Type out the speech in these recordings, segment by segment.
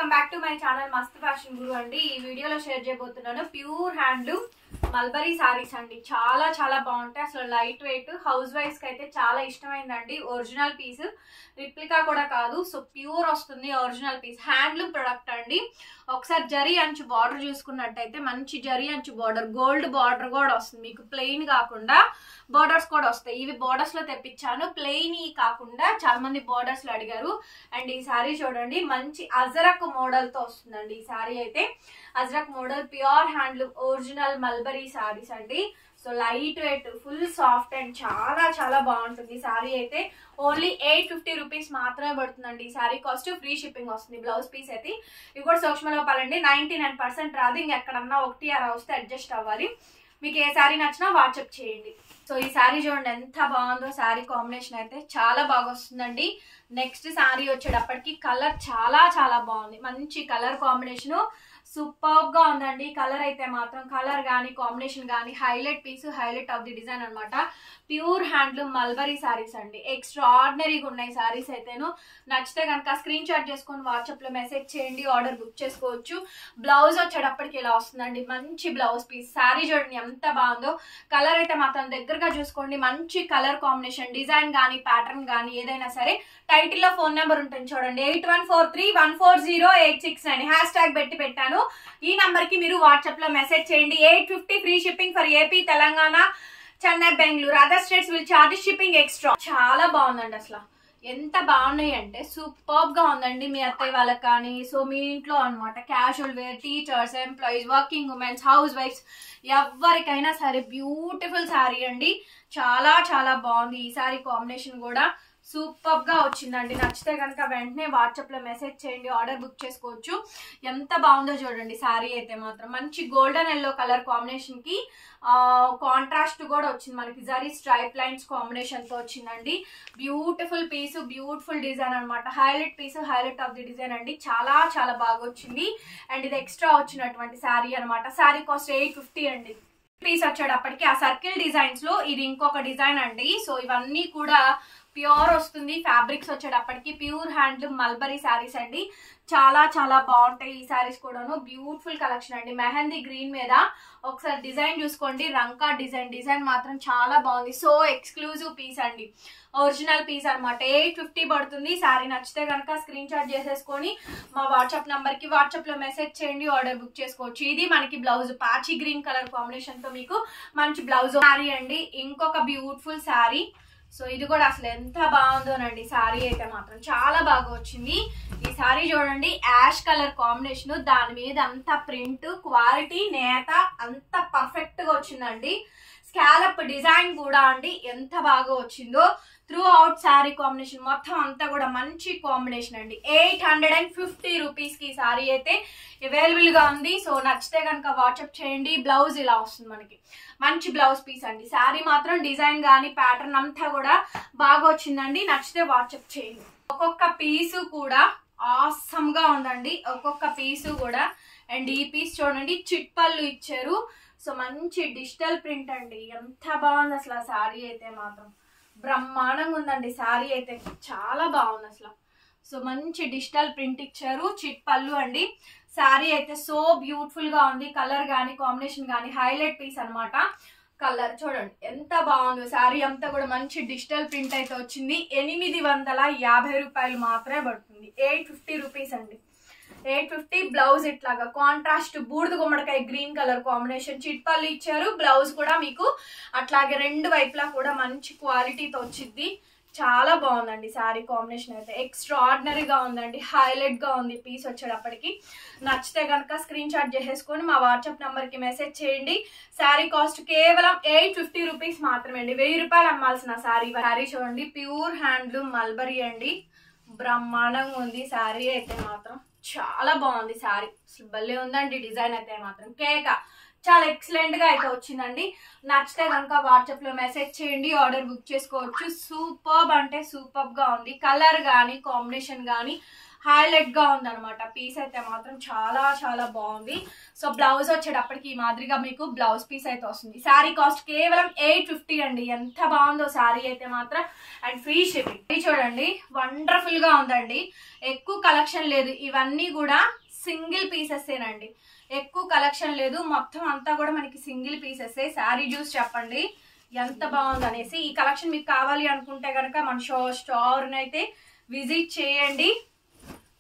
Welcome back to my channel మస్త్ fashion గురు అండి. ఈ వీడియోలో షేర్ చేయబోతున్నాను ప్యూర్ హ్యాండ్లూమ్ మల్బరీ సారీస్ అండి. చాలా చాలా బాగుంటాయి. అసలు లైట్ వెయిట్, హౌస్ వైఫ్స్ కి అయితే చాలా ఇష్టమైందండి. ఒరిజినల్ పీస్, రిప్లికా కూడా కాదు. సో ప్యూర్ వస్తుంది, ఒరిజినల్ పీస్, హ్యాండ్లూమ్ ప్రొడక్ట్ అండి. ఒకసారి జరీ అంచు బార్డర్ చూసుకున్నట్టయితే మంచి జరీ అంచు బార్డర్, గోల్డ్ బార్డర్ కూడా వస్తుంది మీకు. ప్లెయిన్ కాకుండా బార్డర్స్ కూడా వస్తాయి. ఇవి బార్డర్స్ లో తెప్పించాను, ప్లెయిన్ కాకుండా చాలా మంది బార్డర్స్ లో అడిగారు. అండ్ ఈ సారీ చూడండి, మంచి అజరక్ మోడల్ తో వస్తుందండి. ఈ సారీ అయితే Ajrakh model, pure handloom original mulberry saris అండి. So light weight, full soft and చాలా చాలా బాగుంటుంది. ఈ సారీ అయితే ఓన్లీ 850 రూపీస్ మాత్రమే పడుతుందండి. ఈ సారీ కాస్ట్ ఫ్రీ షిప్పింగ్ వస్తుంది. బ్లౌజ్ పీస్ అయితే ఇవి కూడా సూక్ష్మ లోపాలండి. 99% రాదు, ఇంకెక్కడన్నా ఒకటి అలా వస్తే అడ్జస్ట్ అవ్వాలి. మీకు ఏ సారీ నచ్చినా వాట్సాప్ చేయండి. సో ఈ సారీ చూడండి ఎంత బాగుందో. సారీ కాంబినేషన్ అయితే చాలా బాగా వస్తుందండి. నెక్స్ట్ సారీ వచ్చేటప్పటికి కలర్ చాలా చాలా బాగుంది. మంచి కలర్ కాంబినేషన్, సూపర్ గా ఉందండి. కలర్ అయితే మాత్రం, కలర్ గానీ కాంబినేషన్ గానీ highlight piece, highlight of the design అనమాట. ప్యూర్ హ్యాండ్లూమ్ మల్బరీ సారీస్ అండి. ఎక్స్ట్రా ఆర్డినరీగా ఉన్నాయి సారీస్ అయితేను. నచ్చితే కనుక స్క్రీన్ షాట్ చేసుకొని వాట్సాప్ లో మెసేజ్ చేయండి, ఆర్డర్ బుక్ చేసుకోవచ్చు. బ్లౌజ్ వచ్చేటప్పటికి ఇలా వస్తుందండి, మంచి బ్లౌజ్ పీస్. సారీ చూడండి ఎంత బాగుందో. కలర్ అయితే మాత్రం దగ్గరగా చూసుకోండి. మంచి కలర్ కాంబినేషన్, డిజైన్ గానీ ప్యాటర్న్ గానీ ఏదైనా సరే. టైటిల్ లో ఫోన్ నెంబర్ ఉంటుంది చూడండి, 8143140869 హ్యాష్ ట్యాగ్ పెట్టి పెట్టాను. ఈ నంబర్ కి మీరు వాట్సాప్ లో మెసేజ్ చేయండి. 850 free shipping for AP, Telangana, Chennai, Bengaluru. Other states will charge shipping extra. చాలా బాగుందండి. అసలు ఎంత బాగున్నాయి అంటే సూపర్ గా ఉందండి. మీ అత్తయ్య వాళ్ళకి కానీ, సో మీ ఇంట్లో అనమాట, casual wear, teachers, employees, working womens, హౌస్ వైఫ్స్, ఎవరికైనా సరే బ్యూటిఫుల్ శారీ అండి. చాలా చాలా బాగుంది. ఈ సారీ కాంబినేషన్ కూడా సూపర్ గా వచ్చిందండి. నచ్చితే కనుక వెంటనే వాట్సాప్ లో మెసేజ్ చేయండి, ఆర్డర్ బుక్ చేసుకోవచ్చు. ఎంత బాగుందో చూడండి. సారీ అయితే మాత్రం మంచి గోల్డెన్ ఎల్లో కలర్ కాంబినేషన్ కి కాంట్రాస్ట్ కూడా వచ్చింది మనకి. జరీ స్ట్రైప్ లైన్స్ కాంబినేషన్ తో వచ్చిందండి. బ్యూటిఫుల్ పీస్, బ్యూటిఫుల్ డిజైన్ అనమాట. Highlight piece, highlight of the design అండి. చాలా చాలా బాగా వచ్చింది. అండ్ ఇది ఎక్స్ట్రా వచ్చినటువంటి శారీ అనమాట. శారీ కాస్ట్ 850 అండి. పీస్ వచ్చేటప్పటికి ఆ సర్కిల్ డిజైన్స్ లో ఇది ఇంకొక డిజైన్ అండి. సో ఇవన్నీ కూడా ప్యూర్ వస్తుంది. ఫ్యాబ్రిక్స్ వచ్చేటప్పటికి ప్యూర్ హ్యాండ్లూమ్ మల్బరీ శారీస్ అండి. చాలా చాలా బాగుంటాయి ఈ శారీస్ కూడాను. బ్యూటిఫుల్ కలెక్షన్ అండి. మెహందీ గ్రీన్ మీద ఒకసారి డిజైన్ చూసుకోండి. రంకా డిజైన్, డిజైన్ మాత్రం చాలా బాగుంది. సో ఎక్స్క్లూజివ్ పీస్ అండి, ఒరిజినల్ పీస్ అనమాట. 850 పడుతుంది. శారీ నచ్చితే కనుక స్క్రీన్ షాట్ చేసేసుకొని మా వాట్సాప్ నంబర్ కి వాట్సాప్ లో మెసేజ్ చేయండి, ఆర్డర్ బుక్ చేసుకోవచ్చు. ఇది మనకి బ్లౌజ్, పాచి గ్రీన్ కలర్ కాంబినేషన్ తో మీకు మంచి బ్లౌజ్ శారీ అండి. ఇంకొక బ్యూటిఫుల్ శారీ. సో ఇది కూడా అసలు ఎంత బాగుందోనండి. సారీ అయితే మాత్రం చాలా బాగా వచ్చింది. ఈ సారీ చూడండి, యాష్ కలర్ కాంబినేషన్, దాని మీద అంత ప్రింట్, క్వాలిటీ, నేత అంత పర్ఫెక్ట్ గా వచ్చిందండి. స్కాలప్ డిజైన్ కూడా అండి ఎంత బాగా వచ్చిందో. త్రూ అవుట్ శారీ కాంబినేషన్ మొత్తం అంతా కూడా మంచి కాంబినేషన్ అండి. 850 రూపీస్ కి సారీ అయితే అవైలబుల్ గా ఉంది. సో నచ్చితే కనుక వాట్సాప్ చేయండి. బ్లౌజ్ ఇలా వస్తుంది మనకి, మంచి బ్లౌజ్ పీస్ అండి. శారీ మాత్రం డిజైన్ గానీ ప్యాటర్న్ అంతా కూడా బాగా వచ్చిందండి. నచ్చితే వాట్సాప్ చేయండి. ఒక్కొక్క పీసు కూడా ఆసమ్ గా ఉందండి, ఒక్కొక్క పీసు కూడా. అండ్ ఈ పీస్ చూడండి, చిట్ పళ్ళు ఇచ్చారు. సో మంచి డిజిటల్ ప్రింట్ అండి. ఎంత బాగుంది అసలు ఆ శారీ అయితే మాత్రం. బ్రహ్మాండంగా ఉందండి శారీ అయితే, చాలా బాగుంది అసలు. సో మంచి డిజిటల్ ప్రింట్ ఇచ్చారు, చిట్ పళ్ళు అండి. శారీ అయితే సో బ్యూటిఫుల్ గా ఉంది. కలర్ గానీ కాంబినేషన్ గానీ హైలైట్ పీస్ అనమాట. కలర్ చూడండి ఎంత బాగుందో. శారీ అంతా కూడా మంచి డిజిటల్ ప్రింట్ అయితే వచ్చింది. 850 రూపాయలు మాత్రమే పడుతుంది. 850 రూపీస్ అండి. 850. బ్లౌజ్ ఇట్లాగా కాంట్రాస్ట్ బూడిద గుమ్మడికాయ గ్రీన్ కలర్ కాంబినేషన్, చిట్పల్లి ఇచ్చారు. బ్లౌజ్ కూడా మీకు అట్లాగే రెండు వైపులా కూడా మంచి క్వాలిటీతో వచ్చింది. చాలా బాగుందండి శారీ కాంబినేషన్ అయితే. ఎక్స్ట్రా ఆర్డినరీగా ఉందండి, హైలైట్ గా ఉంది పీస్ వచ్చేటప్పటికి. నచ్చితే కనుక స్క్రీన్ షాట్ చేసేసుకొని మా వాట్సాప్ నంబర్ కి మెసేజ్ చేయండి. శారీ కాస్ట్ కేవలం 850 రూపీస్ మాత్రమే అండి. 1000 రూపాయలు అమ్మాల్సిన శారీ. శారీ చూడండి, ప్యూర్ హ్యాండ్లూమ్ మల్బరీ అండి. బ్రహ్మాండంగా ఉంది శారీ అయితే మాత్రం. చాలా బాగుంది శారీ, అసలు భలే ఉందండి. డిజైన్ అయితే మాత్రం కేక చాలా ఎక్సలెంట్ గా అయితే వచ్చిందండి. నచ్చితే కనుక వాట్సాప్ లో మెసేజ్ చేయండి, ఆర్డర్ బుక్ చేసుకోవచ్చు. సూపర్బ్ అంటే సూపర్బ్ గా ఉంది. కలర్ గానీ కాంబినేషన్ గానీ హైలైట్ గా ఉంది అనమాట. పీస్ అయితే మాత్రం చాలా చాలా బాగుంది. సో బ్లౌజ్ వచ్చేటప్పటికి ఈ మాదిరిగా మీకు బ్లౌజ్ పీస్ అయితే వస్తుంది. శారీ కాస్ట్ కేవలం 850 అండి. ఎంత బాగుందో శారీ అయితే మాత్రం. And free shipping. చూడండి వండర్ఫుల్ గా ఉందండి. ఎక్కువ కలెక్షన్ లేదు, ఇవన్నీ కూడా సింగిల్ పీసెసేనండి. ఎక్కువ కలెక్షన్ లేదు, మొత్తం అంతా కూడా మనకి సింగిల్ పీసెస్. శారీ చూసి చెప్పండి ఎంత బాగుంది అనేసి. ఈ కలెక్షన్ మీకు కావాలి అనుకుంటే కనుక మన స్టోర్ని అయితే విజిట్ చేయండి.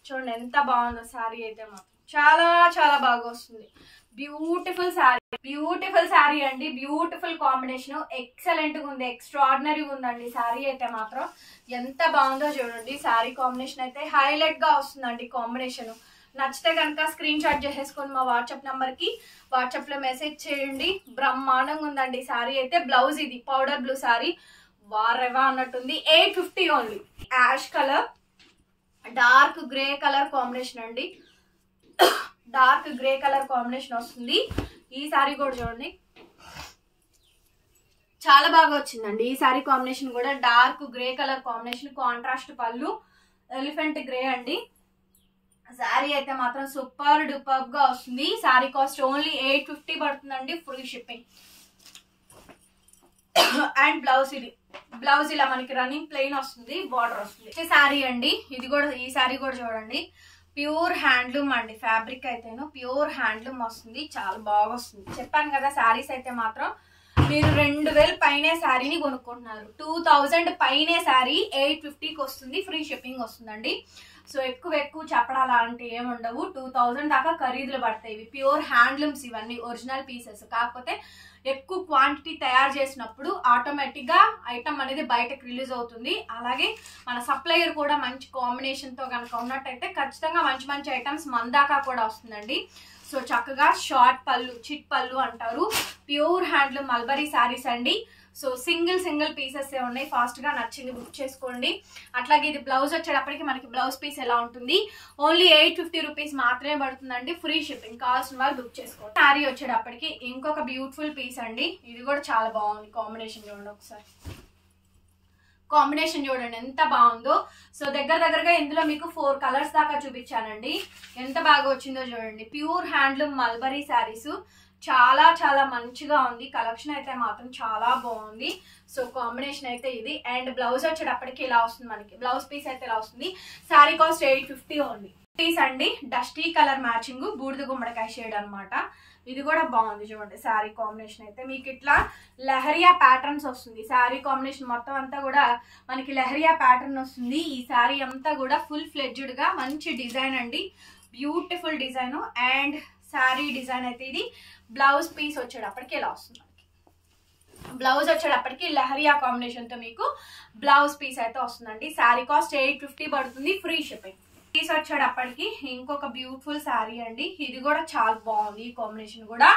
చూడండి ఎంత బాగుందో శారీ అయితే మాత్రం చాలా చాలా బాగా వస్తుంది. బ్యూటిఫుల్ శారీ అండి. బ్యూటిఫుల్ కాంబినేషన్, ఎక్సలెంట్ గా ఉంది, ఎక్స్ట్రాడినరీగా ఉందండి శారీ అయితే మాత్రం. ఎంత బాగుందో చూడండి. శారీ కాంబినేషన్ అయితే హైలైట్ గా వస్తుందండి. కాంబినేషన్ నచ్చితే కనుక స్క్రీన్ షాట్ చేసేసుకొని మా వాట్సాప్ నంబర్ కి వాట్సాప్ లో మెసేజ్ చేయండి. బ్రహ్మాండంగా ఉందండి శారీ అయితే. బ్లౌజ్ ఇది పౌడర్ బ్లూ శారీ, వారెవా అన్నట్టుంది. 850 only. Ash colour, dark grey colour combination అండి. డార్క్ గ్రే కలర్ కాంబినేషన్ వస్తుంది. ఈ శారీ కూడా చూడండి చాలా బాగా వచ్చిందండి. ఈ శారీ కాంబినేషన్ కూడా dark grey colour combination, contrast pallu, elephant grey అండి. శారీ అయితే మాత్రం సూపర్ డూపర్ గా వస్తుంది. శారీ కాస్ట్ ఓన్లీ 850 పడుతుందండి, ఫ్రీ షిప్పింగ్. అండ్ బ్లౌజ్ ఇది, బ్లౌజ్ ఇలా మనకి రన్నింగ్ ప్లెయిన్ వస్తుంది, బార్డర్ వస్తుంది. శారీ అండి ఇది కూడా. ఈ శారీ కూడా చూడండి ప్యూర్ హ్యాండ్లూమ్ అండి. ఫ్యాబ్రిక్ అయితేను ప్యూర్ హ్యాండ్లూమ్ వస్తుంది, చాలా బాగా వస్తుంది. చెప్పాను కదా శారీస్ అయితే మాత్రం మీరు 2000 పైనే శారీని కొనుక్కుంటున్నారు. 2000 పైనే శారీ 850కి వస్తుంది, ఫ్రీ షిప్పింగ్ వస్తుందండి. సో ఎక్కువ చెప్పడాలా అంటే ఏముండవు. 2000 దాకా ఖరీదులు పడతాయి. ఇవి ప్యూర్ హ్యాండ్లూమ్స్, ఇవన్నీ ఒరిజినల్ పీసెస్. కాకపోతే ఎక్కువ క్వాంటిటీ తయారు చేసినప్పుడు ఆటోమేటిక్ గా ఐటమ్ అనేది బయటకు రిలీజ్ అవుతుంది. అలాగే మన సప్లయర్ కూడా మంచి కాంబినేషన్ తో కనుక ఉన్నట్టయితే ఖచ్చితంగా మంచి మంచి ఐటమ్స్ మన దాకా కూడా వస్తుందండి. సో చక్కగా షార్ట్ పళ్ళు, చిట్ పళ్ళు అంటారు. ప్యూర్ హ్యాండ్లూమ్ మల్బరీ శారీస్ అండి. సో సింగిల్ పీసెస్ ఏ ఉన్నాయి. ఫాస్ట్ గా నచ్చింది బుక్ చేసుకోండి. అట్లాగే ఇది బ్లౌజ్ వచ్చేటప్పటికి మనకి బ్లౌజ్ పీస్ ఎలా ఉంటుంది, ఓన్లీ 850 రూపీస్ మాత్రమే పడుతుందండి, ఫ్రీ షిప్పింగ్. కావాల్సిన వాళ్ళు బుక్ చేసుకోండి. శారీ వచ్చేటప్పటికి ఇంకొక బ్యూటిఫుల్ పీస్ అండి. ఇది కూడా చాలా బాగుంది. కాంబినేషన్ చూడండి ఒకసారి. కాంబినేషన్ చూడండి ఎంత బాగుందో. సో దగ్గరగా ఇందులో మీకు 4 కలర్స్ దాకా చూపించానండి. ఎంత బాగా వచ్చిందో చూడండి. ప్యూర్ హ్యాండ్లూమ్ మల్బరీ శారీస్, చాలా చాలా మంచిగా ఉంది. కలెక్షన్ అయితే మాత్రం చాలా బాగుంది. సో కాంబినేషన్ అయితే ఇది. అండ్ బ్లౌజ్ వచ్చేటప్పటికి ఇలా వస్తుంది మనకి. బ్లౌజ్ పీస్ అయితే ఇలా వస్తుంది. Sari cost 850 only. పీస్ అండి డస్టీ కలర్ మ్యాచింగ్, బూడిద గుమ్మడికాయ షేడ్ అనమాట. ఇది కూడా బాగుంది చూడండి. శారీ కాంబినేషన్ అయితే మీకు ఇట్లా లెహరియా ప్యాటర్న్స్ వస్తుంది. శారీ కాంబినేషన్ మొత్తం అంతా కూడా మనకి లెహరియా ప్యాటర్న్ వస్తుంది. ఈ శారీ అంతా కూడా ఫుల్ ఫ్లెడ్జ్డ్ గా మంచి డిజైన్ అండి. Beautiful design. And sari design అయితే ఇది. బ్లౌజ్ పీస్ వచ్చేటప్పటికి ఇలా వస్తుంది. బ్లౌజ్ వచ్చేటప్పటికి లెహరియా కాంబినేషన్ తో మీకు బ్లౌజ్ పీస్ అయితే వస్తుందండి. శారీ కాస్ట్ 850 పడుతుంది, ఫ్రీ షిప్పింగ్. పీస్ వచ్చేటప్పటికి ఇంకొక బ్యూటిఫుల్ శారీ అండి. ఇది కూడా చాలా బాగుంది. ఈ కాంబినేషన్ కూడా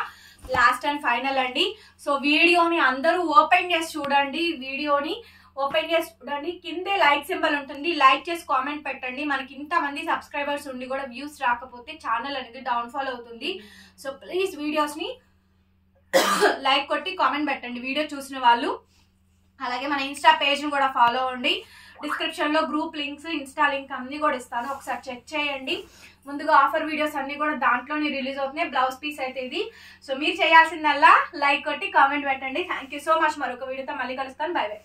లాస్ట్ అండ్ ఫైనల్ అండి. సో వీడియోని అందరూ ఓపెన్ చేసి చూడండి. వీడియోని ఓపెన్ చేసి చూడండి. కిందే లైక్ సింబల్ ఉంటుంది, లైక్ చేసి కామెంట్ పెట్టండి. మనకి ఇంతమంది సబ్స్క్రైబర్స్ ఉండి కూడా వ్యూస్ రాకపోతే ఛానల్ అనేది డౌన్ఫాల్ అవుతుంది. సో ప్లీజ్ వీడియోస్ ని లైక్ కొట్టి కామెంట్ పెట్టండి వీడియో చూసిన వాళ్ళు. అలాగే మన ఇన్స్టా పేజ్ ని కూడా ఫాలో అవ్వండి. డిస్క్రిప్షన్ లో గ్రూప్ లింక్స్, ఇన్స్టా లింక్ అన్ని కూడా ఇస్తాను, ఒకసారి చెక్ చేయండి. ముందుగా ఆఫర్ వీడియోస్ అన్ని కూడా దాంట్లోనే రిలీజ్ అవుతున్నాయి. బ్లౌజ్ పీస్ అయితే ఇది. సో మీరు చేయాల్సిందల్లా లైక్ కొట్టి కామెంట్ పెట్టండి. Thank you so much. మరొక వీడియోతో మళ్ళీ కలుస్తాను. By by.